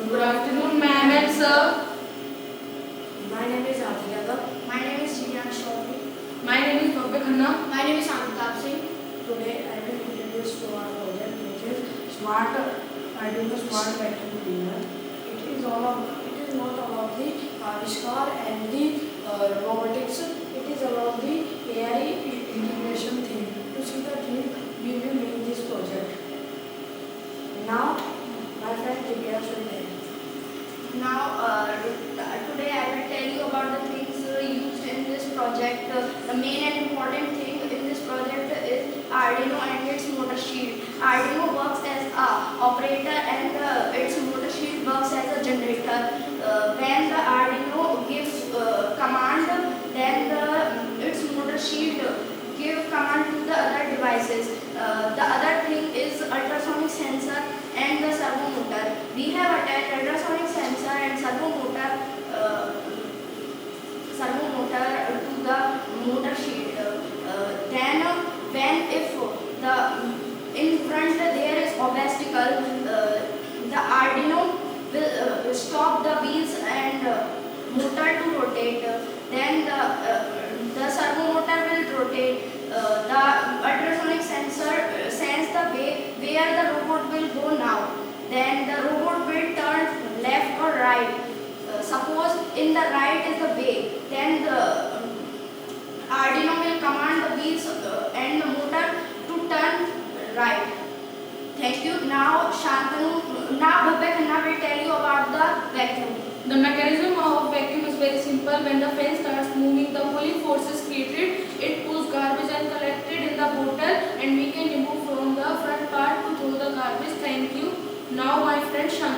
Good afternoon, ma'am and sir. My name is Adil Yadav. My name is Jiyan Chaudhary. My name is Bhavya Khanna. My name is Amitabh Singh. Today I will introduce to our project which is Smart Arduino Smart Vacuum Cleaner. It is not about the Avishkar and the robotics. It is about the AI integration thing. To see the thing, we will make this project. Now, my friend Divya will tell you. Now, today I will tell you about the things used in this project. The main and important thing in this project is Arduino and its motor shield. Arduino works as a operator and its motor shield works as a generator. When the Arduino gives command, then its motor shield give command to the other devices. The other thing is ultrasonic sensor and the servo motor. We have attached ultrasonic sensor and servo motor to the motor shield. Then when if the in front there is obstacle, the Arduino will stop the wheels and motor to rotate. Then the servo motor will rotate. The ultrasonic sensor sense the way where the robot will go now. Then the robot will turn left or right. Suppose in the right is the way, then the Arduino will command the wheels and the motor to turn right. Thank you. Now Bhavya Khanna will tell you about the vacuum. The mechanism of vacuum is very simple. When the fan starts moving, the pulling force is created. It pulls garbage and collected in the bottle, and we can remove from the front part to throw the garbage. Thank you. Now my friend Shanti.